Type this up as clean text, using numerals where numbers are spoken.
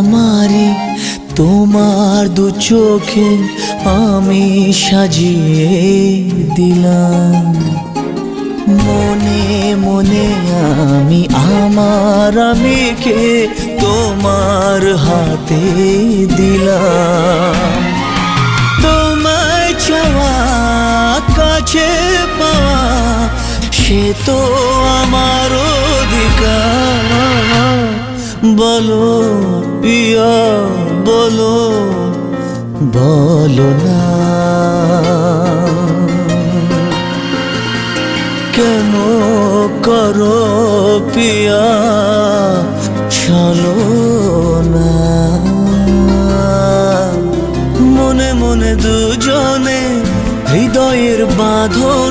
আমারে তোমার দু চোখে আমি সাজিয়ে দিলাম। মনে মনে আমি আমার আমিকে তোমার হাতে দিলাম। তোমায় চাওয়া কাছে পাওয়া সে তো আমার অধিকার। বলো পিয়া বলো, বলো না কেন করো পিয়া চলো না। মনে মনে দুজনে হৃদয়ের বাঁধন